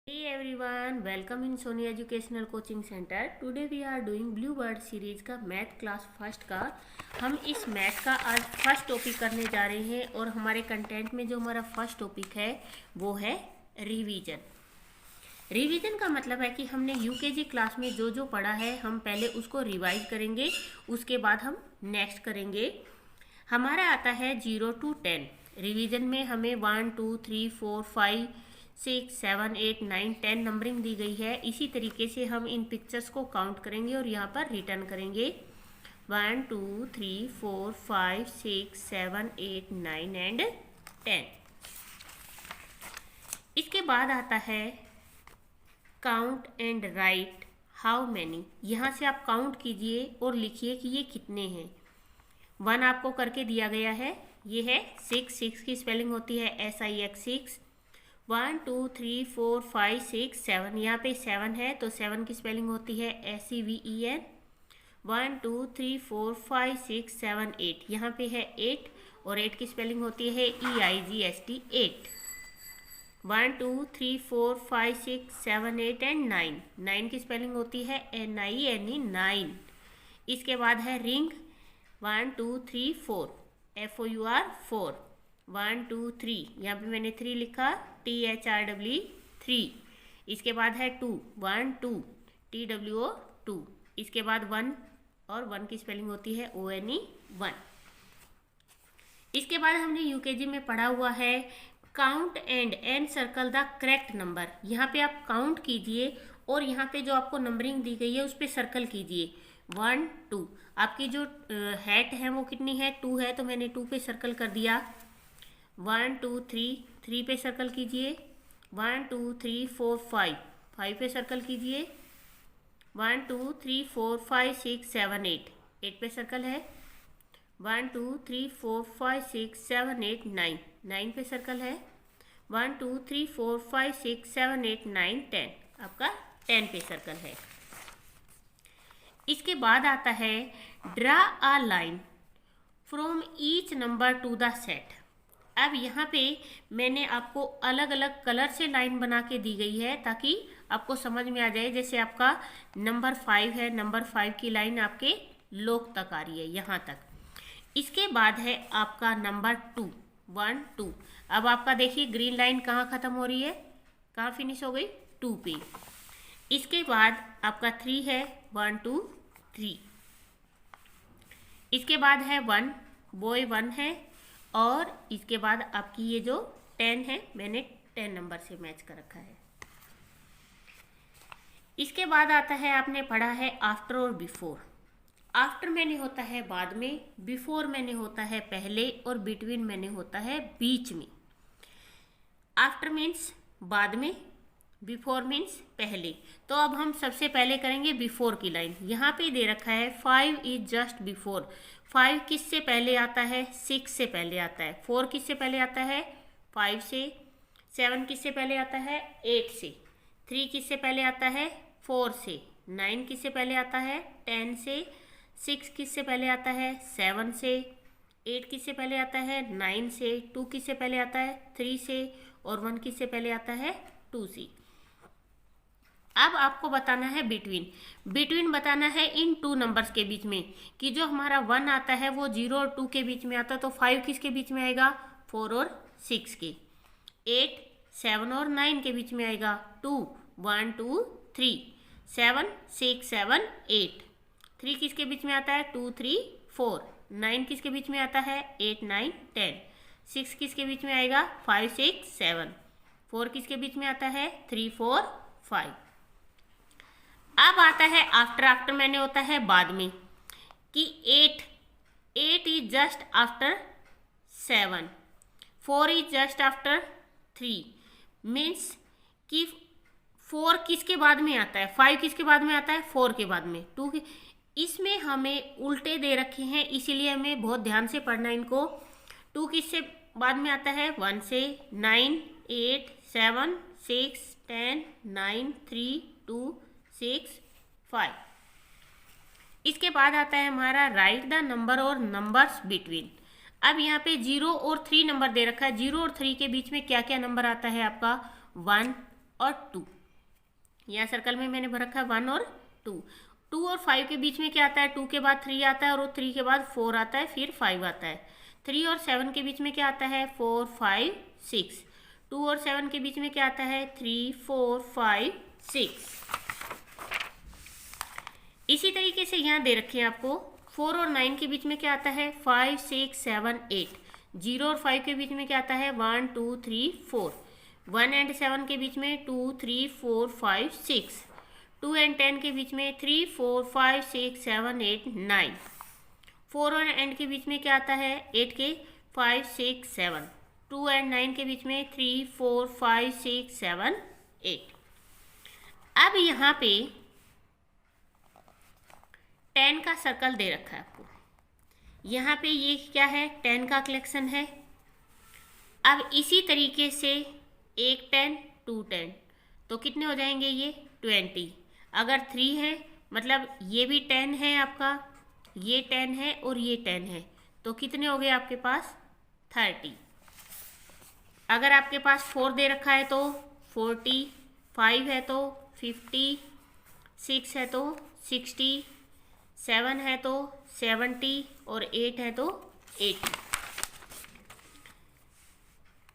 Hey everyone, welcome in Sony Educational Coaching Center. Today we are doing Bluebird series का math class first का। हम इस math का आज फर्स्ट टॉपिक करने जा रहे हैं और हमारे कंटेंट में जो हमारा फर्स्ट टॉपिक है वो है रिवीजन। रिवीजन का मतलब है कि हमने यूकेजी क्लास में जो जो पढ़ा है हम पहले उसको रिवाइज करेंगे, उसके बाद हम नेक्स्ट करेंगे। हमारा आता है 0 to 10। रिवीजन में हमें 1 2 3 4 5 6 7 8 9 10 नंबरिंग दी गई है। इसी तरीके से हम इन पिक्चर्स को काउंट करेंगे और यहाँ पर रिटर्न करेंगे 1 2 3 4 5 6 7 8 9 एंड 10। इसके बाद आता है count and right how many. यहाँ से आप काउंट कीजिए और लिखिए कि ये कितने हैं। 1 आपको करके दिया गया है, ये है 6 की स्पेलिंग होती है SIX 6। 1 2 3 4 5 6 7, यहाँ पे 7 है तो 7 की स्पेलिंग होती है SEVEN। 1 2 3 4 5 6 7 8, यहाँ पे है 8 और 8 की स्पेलिंग होती है EIGST 8। 1 2 3 4 5 6 7 8 एंड 9, 9 की स्पेलिंग होती है NINE 9। इसके बाद है रिंग 1 2 3 4 FOUR 4। 1 2 3, यहाँ पे मैंने 3 लिखा THRW 3। इसके बाद है 2 1 2 TWO 2। इसके बाद 1 और 1 की स्पेलिंग होती है ONE 1। इसके बाद हमने यूकेजी में पढ़ा हुआ है count and circle the correct number. यहाँ पे आप काउंट कीजिए और यहाँ पे जो आपको नंबरिंग दी गई है उस पर सर्कल कीजिए 1 2। आपकी जो हैट है वो कितनी है 2 है तो मैंने 2 पे सर्कल कर दिया। 1 2 3 3 पे सर्कल कीजिए। 1 2 3 4 5 5 पे सर्कल कीजिए। 1 2 3 4 5 6 7 8 8 पे सर्कल है। 1 2 3 4 5 6 7 8 9 9 पे सर्कल है। 1 2 3 4 5 6 7 8 9 10, आपका 10 पे सर्कल है। इसके बाद आता है draw a line from each number two the set. अब यहाँ पे मैंने आपको अलग अलग कलर से लाइन बना के दी गई है ताकि आपको समझ में आ जाए। जैसे आपका नंबर 5 है, नंबर 5 की लाइन आपके लोक तक आ रही है यहाँ तक। इसके बाद है आपका नंबर 2 1 2। अब आपका देखिए ग्रीन लाइन कहाँ ख़त्म हो रही है, कहाँ फिनिश हो गई 2 पे। इसके बाद आपका 3 है 1 2 3। इसके बाद है 1 बॉय 1 है और इसके बाद आपकी ये जो 10 है मैंने 10 नंबर से मैच कर रखा है। इसके बाद आता है आपने पढ़ा है आफ्टर और बिफोर। आफ्टर मैंने होता है बाद में, बिफोर मैंने होता है पहले और बिटवीन मैंने होता है बीच में। आफ्टर मीन्स बाद में, बिफोर मीन्स पहले। तो अब हम सबसे पहले करेंगे बिफोर की लाइन। यहाँ पे दे रखा है 5 इज जस्ट बिफोर। 5 किससे पहले आता है 6 से पहले आता है। 4 किससे पहले आता है 5 से। 7 किससे पहले आता है 8 से। 3 किससे पहले आता है 4 से। 9 किससे पहले आता है 10 से। 6 किससे पहले आता है 7 से। 8 किससे पहले आता है 9 से। 2 किससे पहले आता है 3 से और 1 किससे पहले आता है 2 से। अब आपको बताना है बिटवीन बताना है इन 2 नंबर्स के बीच में कि जो हमारा 1 आता है वो 0 और 2 के बीच में आता है तो 5 किसके बीच में आएगा 4 और 6 के। 8 7 और 9 के बीच में आएगा 2 1 2 3। 7 6 7 8। 3 किसके बीच में आता है 2 3 4। 9 किसके बीच में आता है 8 9 10। 6 किसके बीच में आएगा 5 6 7। 4 किसके बीच में आता है 3 4 5। अब आता है आफ्टर मैंने होता है बाद में कि 8 is just after 7। 4 is just after 3। Means कि 4 किसके बाद में आता है 5 किसके बाद में आता है 4 के बाद में 2 के। इसमें हमें उल्टे दे रखे हैं इसीलिए हमें बहुत ध्यान से पढ़ना इनको। 2 किससे बाद में आता है 1 से। 9 8 7 6 10 9 3 2 6 5। इसके बाद आता है हमारा राइट द नंबर और नंबर्स बिटवीन। अब यहाँ पे 0 और 3 नंबर दे रखा है। 0 और 3 के बीच में क्या क्या नंबर आता है आपका 1 और 2। यहाँ सर्कल में मैंने भर रखा है 1 और 2। 2 और 5 के बीच में क्या आता है, 2 के बाद 3 आता है और 3 के बाद 4 आता है, फिर 5 आता है। 3 और 7 के बीच में क्या आता है, 4 5 6। 2 और 7 के बीच में क्या आता है, 3 4 5 6। इसी तरीके से यहाँ दे रखे हैं आपको 4 और 9 के बीच में क्या आता है, 5 6 7 8। 0 और 5 के बीच में क्या आता है, 1 2 3 4। 1 एंड 7 के बीच में 2 3 4 5 6। 2 एंड 10 के बीच में 3 4 5 6 7 8 9। 4 और एंड के बीच में क्या आता है, 8 के 5 6 7। 2 एंड 9 के बीच में 3 4 5 6 7 8। अब यहाँ पे 10 का सर्कल दे रखा है आपको। यहाँ पे ये क्या है, 10 का कलेक्शन है। अब इसी तरीके से 1 10 2 10, तो कितने हो जाएंगे ये 20। अगर 3 है मतलब ये भी 10 है आपका, ये 10 है और ये 10 है, तो कितने हो गए आपके पास 30। अगर आपके पास 4 दे रखा है तो 40, 5 है तो 50, 6 है तो 60, 7 है तो 70 और 8 है तो 80।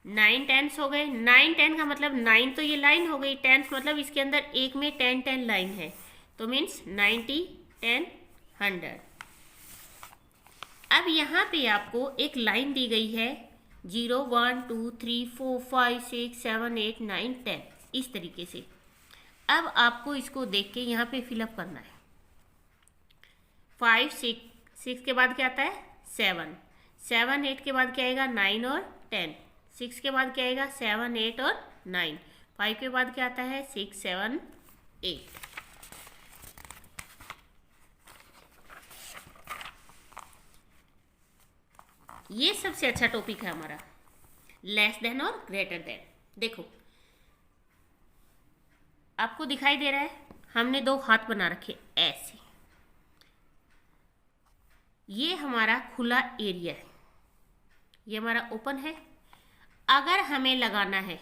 9 टेंस हो गए। 9 10 का मतलब 9 तो ये लाइन हो गई, टेंस मतलब इसके अंदर एक में 10 10 लाइन है, तो मीन्स 90 10 100। अब यहाँ पे आपको एक लाइन दी गई है 0 1 2 3 4 5 6 7 8 9 10, इस तरीके से। अब आपको इसको देख के यहाँ पे फिलअप करना है। 5 6 के बाद क्या आता है 7, 7 8 के बाद क्या आएगा 9 और 10, 6 के बाद क्या आएगा 7 8 और 9, 5 के बाद क्या आता है 6 7 8। ये सबसे अच्छा टॉपिक है हमारा, लेस देन और ग्रेटर देन। देखो आपको दिखाई दे रहा है, हमने 2 हाथ बना रखे ऐसे, ये हमारा खुला एरिया है, ये हमारा ओपन है। अगर हमें लगाना है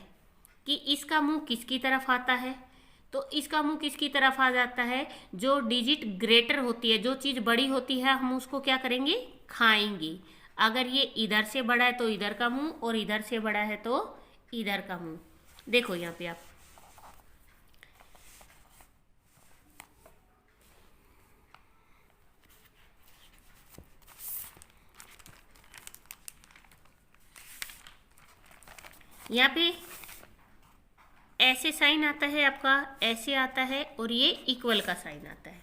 कि इसका मुंह किसकी तरफ आता है, तो इसका मुंह किसकी तरफ आ जाता है, जो डिजिट ग्रेटर होती है, जो चीज़ बड़ी होती है, हम उसको क्या करेंगे, खाएंगे। अगर ये इधर से बड़ा है तो इधर का मुंह, और इधर से बड़ा है तो इधर का मुंह। देखो यहाँ पे आप यहाँ पे ऐसे साइन आता है आपका, ऐसे आता है, और ये इक्वल का साइन आता है।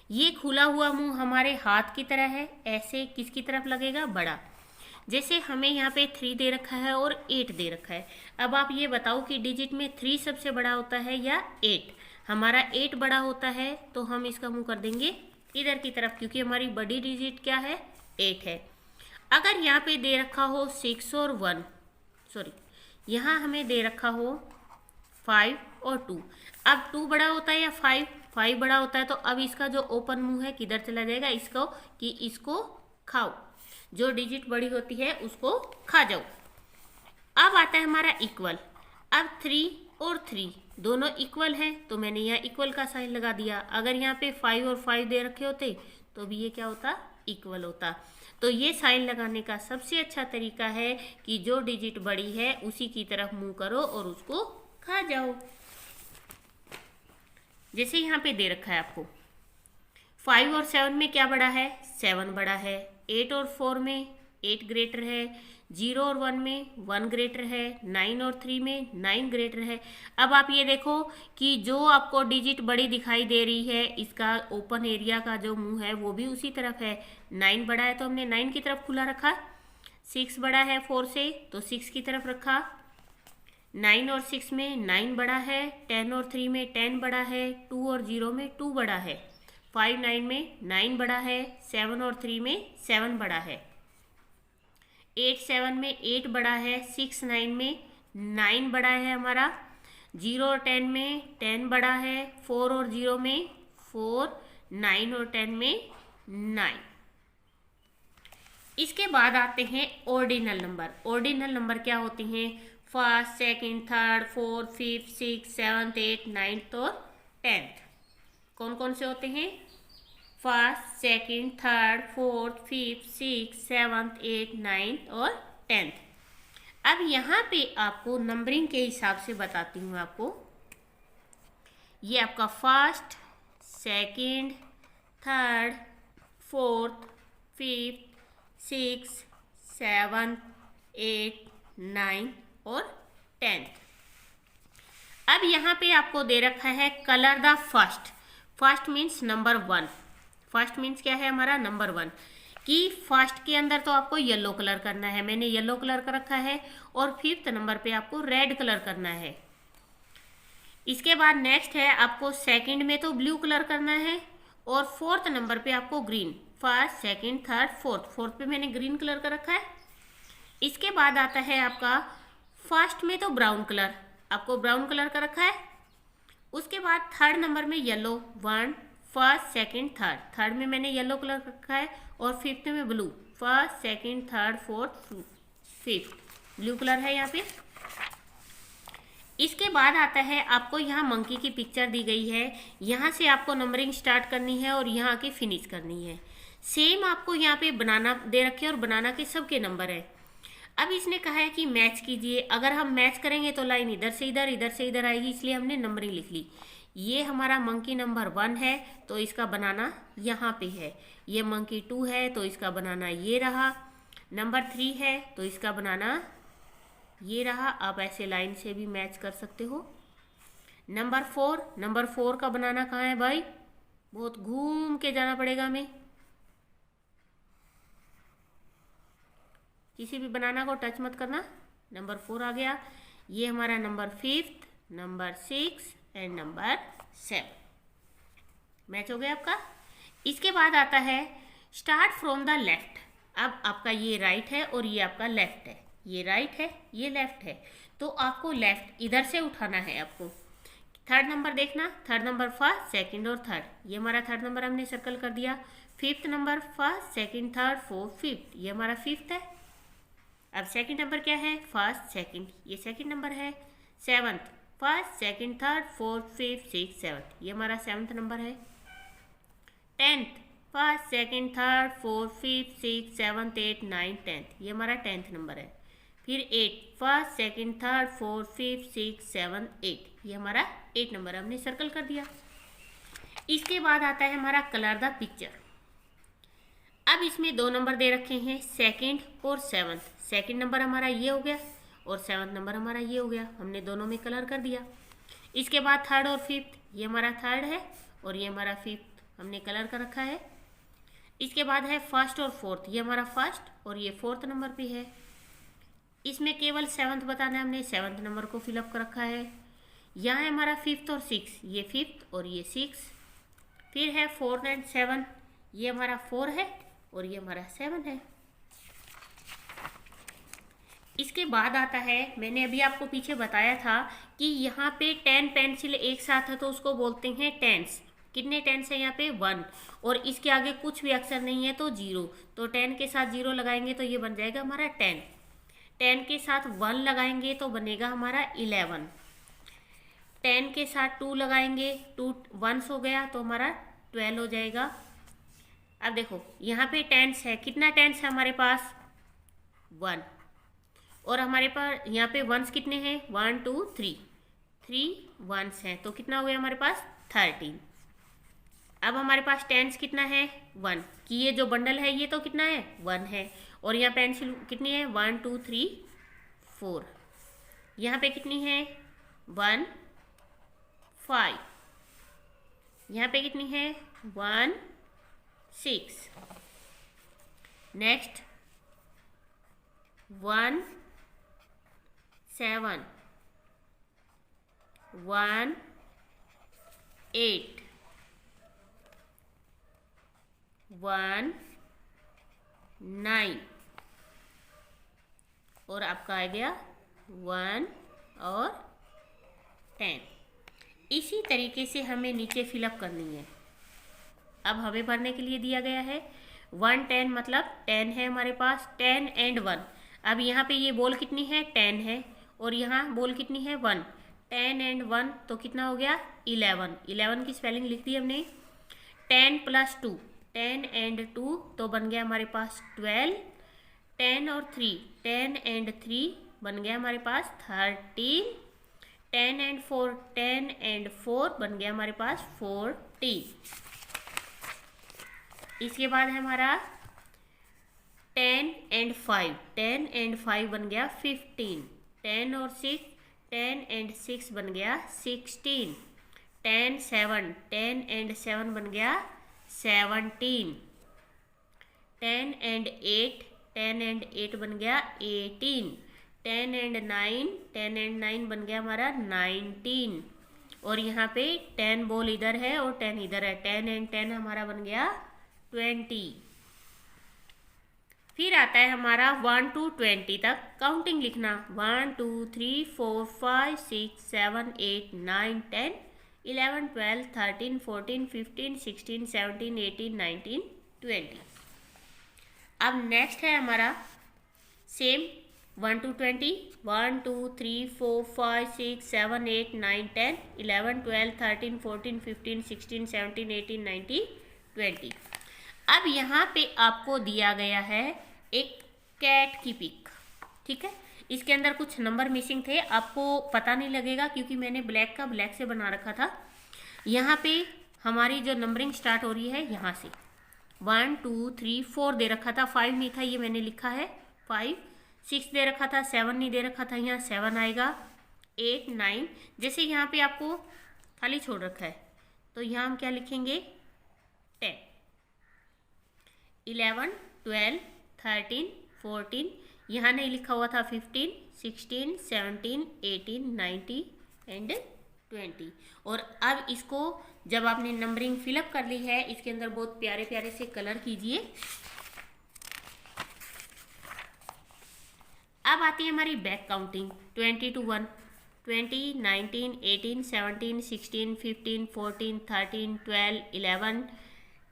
ये खुला हुआ मुंह हमारे हाथ की तरह है, ऐसे किसकी तरफ लगेगा, बड़ा। जैसे हमें यहाँ पे 3 दे रखा है और 8 दे रखा है। अब आप ये बताओ कि डिजिट में 3 सबसे बड़ा होता है या 8। हमारा 8 बड़ा होता है, तो हम इसका मुंह कर देंगे इधर की तरफ, क्योंकि हमारी बड़ी डिजिट क्या है, 8 है। अगर यहाँ पे दे रखा हो 6 और 1, सॉरी यहाँ हमें दे रखा हो 5 और 2। अब 2 बड़ा होता है या 5 बड़ा होता है, तो अब इसका जो ओपन मुंह है किधर चला जाएगा, इसको, कि इसको खाओ, जो डिजिट बड़ी होती है उसको खा जाओ। अब आता है हमारा इक्वल। अब 3 और 3 दोनों इक्वल हैं, तो मैंने यहाँ इक्वल का साइन लगा दिया। अगर यहाँ पे 5 और 5 दे रखे होते तो भी ये क्या होता, इक्वल होता। तो ये साइन लगाने का सबसे अच्छा तरीका है कि जो डिजिट बड़ी है उसी की तरफ मुंह करो और उसको खा जाओ। जैसे यहाँ पे दे रखा है आपको 5 और 7 में क्या बड़ा है, 7 बड़ा है। 8 और 4 में 8 ग्रेटर है। 0 और 1 में 1 ग्रेटर है। 9 और 3 में 9 ग्रेटर है। अब आप ये देखो कि जो आपको डिजिट बड़ी दिखाई दे रही है, इसका ओपन एरिया का जो मुंह है वो भी उसी तरफ है। 9 बड़ा है तो हमने 9 की तरफ खुला रखा। 6 बड़ा है 4 से, तो 6 की तरफ रखा। 9 और 6 में 9 बड़ा है। 10 और 3 में 10 बड़ा है। 2 और 0 में 2 बड़ा है। 5 9 में 9 बड़ा है। 7 और 3 में 7 बड़ा है। 8 7 में 8 बड़ा है। 6 9 में 9 बड़ा है हमारा। 0 और 10 में 10 बड़ा है। 4 और 0 में 4, 9 और 10 में 9। इसके बाद आते हैं ऑर्डिनल नंबर। ऑर्डिनल नंबर क्या होते हैं, first, second, third, fourth, fifth, six, seventh, eight, ninth और 10th। कौन कौन से होते हैं? First, second, third, fourth, fifth, six, seventh, eight, ninth और 10th। अब यहाँ पे आपको नंबरिंग के हिसाब से बताती हूँ आपको। ये आपका first, second, third, fourth, fifth, six, seventh, eight, ninth और 10th। अब यहाँ पे आपको दे रखा है colour the first. First means number 1। First means क्या है हमारा? नंबर 1। कि फर्स्ट के अंदर तो आपको येलो कलर करना है, मैंने येलो कलर कर रखा है। और 5th नंबर पे आपको रेड कलर करना है। इसके बाद नेक्स्ट है आपको सेकंड में तो ब्लू कलर करना है और 4th नंबर पे आपको green. First, second, third, fourth पे मैंने ग्रीन कलर कर रखा है। इसके बाद आता है आपका फर्स्ट में तो ब्राउन कलर, आपको ब्राउन कलर कर रखा है। उसके बाद थर्ड नंबर में येलो, 1, फर्स्ट, सेकंड, थर्ड में मैंने येलो कलर रखा है। और 5th में blue, first, second, third, fourth, 5th blue colour है यहाँ पे। इसके बाद आता है आपको यहाँ मंकी की पिक्चर दी गई है, यहाँ से आपको नंबरिंग स्टार्ट करनी है और यहाँ आके फिनिश करनी है। सेम आपको यहाँ पे बनाना दे रखे और बनाना के सबके नंबर है। अब इसने कहा है कि मैच कीजिए। अगर हम मैच करेंगे तो लाइन इधर से इधर आएगी, इसलिए हमने नंबरिंग लिख ली। ये हमारा मंकी नंबर 1 है तो इसका बनाना यहाँ पे है। ये मंकी 2 है तो इसका बनाना ये रहा। नंबर 3 है तो इसका बनाना ये रहा। आप ऐसे लाइन से भी मैच कर सकते हो। नंबर 4 का बनाना कहाँ है भाई? बहुत घूम के जाना पड़ेगा हमें। किसी भी बनाना को टच मत करना। नंबर 4 आ गया। ये हमारा number 5th, number 6 and number 7 match हो गया आपका। इसके बाद आता है स्टार्ट फ्रॉम द लेफ्ट। अब आपका ये राइट है और ये आपका लेफ्ट है। ये राइट है, ये लेफ्ट है, तो आपको लेफ्ट इधर से उठाना है। आपको थर्ड नंबर देखना, थर्ड नंबर फर्स्ट, सेकंड और थर्ड। ये हमारा थर्ड नंबर हमने सर्कल कर दिया। 5th number first, second, third, fourth, 5th, ये हमारा 5th है। अब सेकंड नंबर क्या है? फर्स्ट, सेकंड, ये सेकंड नंबर है। 7th, first, second, third, fourth, 5th, 6, 7th, ये हमारा 7th नंबर है। 10th, first, second, third, fourth, 5th, 6, 7th, 8, 9, 10th, ये हमारा 10th नंबर है। फिर 8, first, second, third, fourth, 5th, 6, 7, 8, ये हमारा 8 नंबर हमने सर्कल कर दिया। इसके बाद आता है हमारा कलर द पिक्चर। अब इसमें 2 नंबर दे रखे हैं, सेकंड और 7th। सेकंड नंबर हमारा ये हो गया और 7th नंबर हमारा ये हो गया। हमने दोनों में कलर कर दिया। इसके बाद थर्ड और 5th, ये हमारा थर्ड है और ये हमारा 5th, हमने कलर कर रखा है। इसके बाद है फर्स्ट और 4th, ये हमारा फर्स्ट और ये 4th नंबर पे है। इसमें केवल 7th बताना है, हमने 7th नंबर को फिलअप कर रखा है। यहाँ है हमारा 5th और 6, ये 5th और ये 6। फिर है 4 एंड 7, ये हमारा 4 है और ये हमारा 7 है। इसके बाद आता है, मैंने अभी आपको पीछे बताया था कि यहाँ पे 10 पेंसिल एक साथ है तो उसको बोलते हैं टेंस। कितने टेंस है यहाँ पे? 1। और इसके आगे कुछ भी अक्षर नहीं है तो 0। तो 10 के साथ 0 लगाएंगे तो ये बन जाएगा हमारा 10। 10 के साथ 1 लगाएंगे तो बनेगा हमारा 11। 10 के साथ 2 लगाएंगे, 2 1 हो गया तो हमारा 12 हो जाएगा। अब देखो यहाँ पे टेंस है, कितना टेंस है हमारे पास? 1। और हमारे पास यहाँ पे 1s कितने हैं? 1 2 3, 3 1s हैं तो कितना हो गया हमारे पास? 13। अब हमारे पास टेंस कितना है? 1। कि ये जो बंडल है ये तो कितना है? 1 है। और यहाँ पेंसिल कितनी है? 1 2 3 4। यहाँ पे कितनी है? 1 5। यहाँ पे कितनी है? 1 6। नेक्स्ट 1 7 1 8 1 9 और आपका आ गया 1 और 10। इसी तरीके से हमें नीचे फिलअप करनी है। अब हमें भरने के लिए दिया गया है 1 10, मतलब 10 है हमारे पास, 10 एंड 1। अब यहाँ पे ये बॉल कितनी है? 10 है और यहाँ बॉल कितनी है? 1। 10 एंड 1 तो कितना हो गया 11। 11 की स्पेलिंग लिख दी हमने। 10 प्लस 2, 10 एंड 2 तो बन गया हमारे पास 12। 10 और 3, 10 एंड 3 बन गया हमारे पास 13। 10 एंड 4, 10 एंड 4 बन गया हमारे पास 40। इसके बाद है हमारा 10 एंड 5, 10 एंड 5 बन गया 15। 10 और 6, 10 एंड 6 बन गया 16। 10 7, 10 एंड 7 बन गया 17। 10 एंड 8, 10 एंड 8 बन गया 18। 10 एंड 9, 10 एंड 9 बन गया हमारा 19। और यहाँ पे 10 बॉल इधर है और 10 इधर है। 10 एंड 10 हमारा बन गया 20। फिर आता है हमारा 1 to 20 तक काउंटिंग लिखना। 1 2 3 4 5 6 7 8 9 10 11 12 13 14 15 16 17 18 19 20। अब नेक्स्ट है हमारा सेम 1 to 20। 1 2 3 4 5 6 7 8 9 10 11 12 13 14 15 16 17 18 19 20। अब यहाँ पे आपको दिया गया है एक कैट की पिक, ठीक है। इसके अंदर कुछ नंबर मिसिंग थे, आपको पता नहीं लगेगा क्योंकि मैंने ब्लैक का ब्लैक से बना रखा था। यहाँ पे हमारी जो नंबरिंग स्टार्ट हो रही है यहाँ से 1 2 3 4 दे रखा था, 5 नहीं था, ये मैंने लिखा है 5। 6 दे रखा था, 7 नहीं दे रखा था, यहाँ 7 आएगा। 8 9, जैसे यहाँ पे आपको खाली छोड़ रखा है तो यहाँ हम क्या लिखेंगे 10। 11 12 13 14, यहाँ नहीं लिखा हुआ था 15 16 17 18 19 एंड 20। और अब इसको जब आपने नंबरिंग फिलअप कर ली है, इसके अंदर बहुत प्यारे प्यारे से कलर कीजिए। अब आती है हमारी बैक काउंटिंग 20 to 1। 20 19 18 17 16 15 14 13 12 11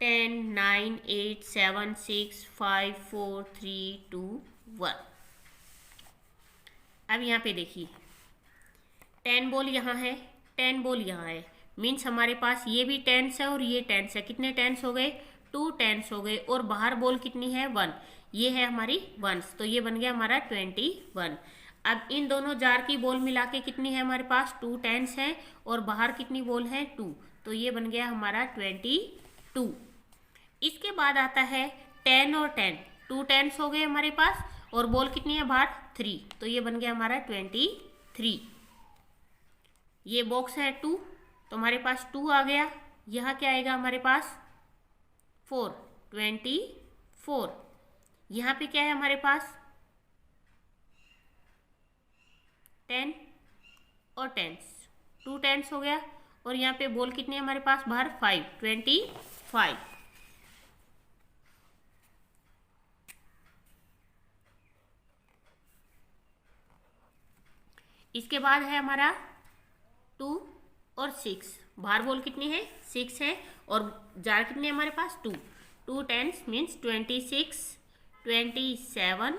10 9 8 7 6 5 4 3 2 1। अब यहाँ पे देखिए 10 बॉल यहाँ है, 10 बॉल यहाँ है, मीन्स हमारे पास ये भी टेंस है और ये टेंस है। कितने टेंस हो गए 2 टेंस हो गए। और बाहर बॉल कितनी है 1, ये है हमारी वंस, तो ये बन गया हमारा 21। अब इन दोनों जार की बॉल मिला के कितनी है हमारे पास 2 टेंस है और बाहर कितनी बॉल है 2, तो ये बन गया हमारा 22। इसके बाद आता है 10 और 10, 2 टेंस हो गए हमारे पास और बॉल कितनी है बाहर 3, तो ये बन गया हमारा 23। ये बॉक्स है 2 तो हमारे पास 2 आ गया। यहाँ क्या आएगा हमारे पास 4, 24। यहाँ पे क्या है हमारे पास 10 और टेंस, 2 टेंस हो गया और यहाँ पे बॉल कितनी है हमारे पास बाहर 5, 25। इसके बाद है हमारा 2 और 6, बाहर बॉल कितनी है 6 है और जार कितनी है हमारे पास 2 टेंस मीन्स 26 27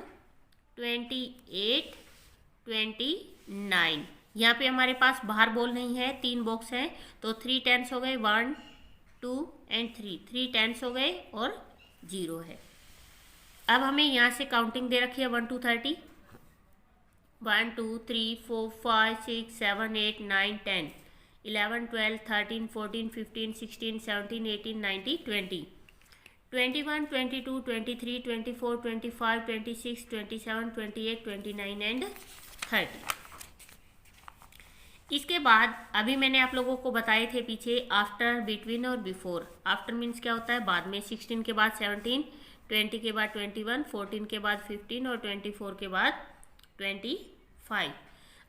28 29। यहाँ पे हमारे पास बाहर बॉल नहीं है, 3 बॉक्स हैं तो 3 टेंस हो गए 1 2 एंड 3 टेंस हो गए और 0 है। अब हमें यहाँ से काउंटिंग दे रखी है 1 to 30। 1 2 3 4 5 6 7 8 9 10 11 12 13 14 15 16 17 18 19 20 21 22 23 24 25 26 27 28 29 एंड 30। इसके बाद अभी मैंने आप लोगों को बताए थे पीछे आफ्टर, बिटवीन और बिफोर। आफ्टर मीन्स क्या होता है बाद में, 16 के बाद 17, 20 के बाद 21, 14 के बाद 15 और 24 के बाद 25।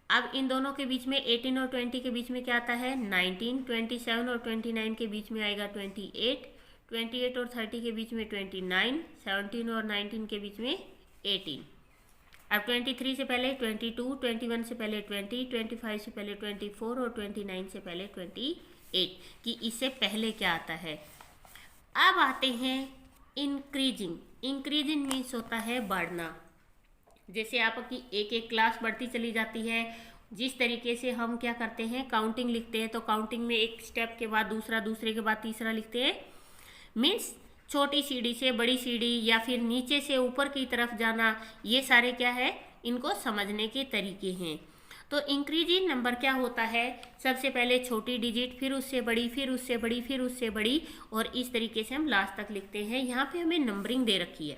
अब इन दोनों के बीच में 18 और 20 के बीच में क्या आता है 19, 27 और 29 के बीच में आएगा 28, 28 और 30 के बीच में 29, 17 और 19 के बीच में 18। अब 23 से पहले 22, 21 से पहले 20, 25 से पहले 24 और 29 से पहले 28 कि इससे पहले क्या आता है। अब आते हैं इंक्रीजिंग। इंक्रीजिंग मीन्स होता है बढ़ना। जैसे आपकी एक एक क्लास बढ़ती चली जाती है जिस तरीके से हम क्या करते हैं, काउंटिंग लिखते हैं, तो काउंटिंग में एक स्टेप के बाद दूसरा, दूसरे के बाद तीसरा लिखते हैं। मीन्स छोटी सीढ़ी से बड़ी सीढ़ी या फिर नीचे से ऊपर की तरफ जाना, ये सारे क्या है, इनको समझने के तरीके हैं। तो इंक्रीजिंग नंबर क्या होता है, सबसे पहले छोटी डिजिट, फिर उससे बड़ी, फिर उससे बड़ी, फिर उससे बड़ी, और इस तरीके से हम लास्ट तक लिखते हैं। यहाँ पे हमें नंबरिंग दे रखी है।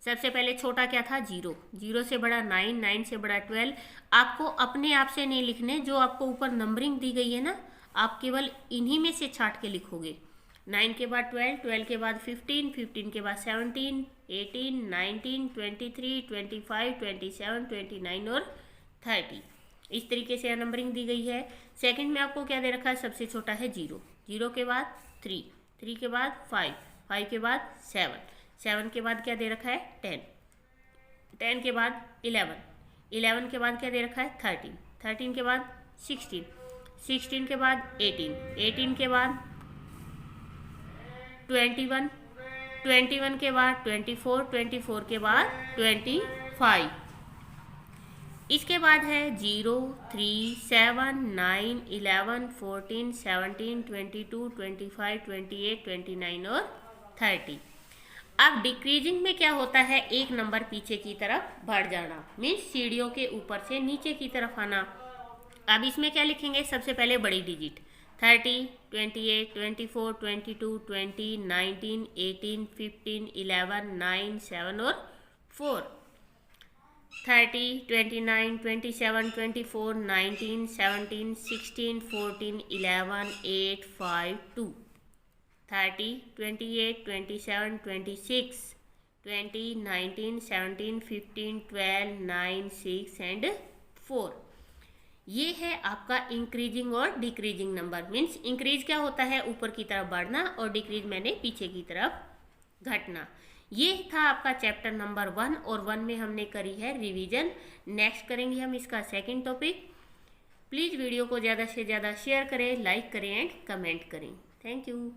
सबसे पहले छोटा क्या था, 0, 0 से बड़ा 9, 9 से बड़ा 12। आपको अपने आप से नहीं लिखने, जो आपको ऊपर नंबरिंग दी गई है ना, आप केवल इन्हीं में से छांट के लिखोगे। 9 के बाद 12, 12 के बाद 15, 15 के बाद 17, 18, 19, 23, 25, 27, 29 और 30। इस तरीके से नंबरिंग दी गई है। सेकंड में आपको क्या दे रखा है, सबसे छोटा है 0, 0 के बाद 3, 3 के बाद 5, 5 के बाद 7, 7 के बाद क्या दे रखा है, 10, 10 के बाद 11, 11 के बाद क्या दे रखा है, 13, 13 के बाद 16, 16 के बाद 18, 18 के बाद 21, 21 के बाद 24, 24 के बाद 25। इसके बाद है 0, 3, 7, 9, 11, 14, 17, 22, 25, 28, 29 और 30। अब डिक्रीजिंग में क्या होता है, एक नंबर पीछे की तरफ बढ़ जाना, मीन्स सीढ़ियों के ऊपर से नीचे की तरफ आना। अब इसमें क्या लिखेंगे, सबसे पहले बड़ी डिजिट 30, 28, 24, 22, 20, 19, 18, 15, 11, 9, 7 और 4। 30, 29, 27, 24, 19, 17, 16, 14, 11, 8, 5, 2। 30, 28, 27, 26, 20, 19, 17, 15, 12, 9, 6 एंड 4। ये है आपका इंक्रीजिंग और डिक्रीजिंग नंबर। मीन्स इंक्रीज क्या होता है, ऊपर की तरफ बढ़ना, और डिक्रीज मैंने पीछे की तरफ घटना। ये था आपका चैप्टर नंबर 1, और 1 में हमने करी है रिवीजन। नेक्स्ट करेंगे हम इसका सेकंड टॉपिक। प्लीज़ वीडियो को ज़्यादा से ज़्यादा शेयर करें, लाइक करें एंड कमेंट करें। Thank you.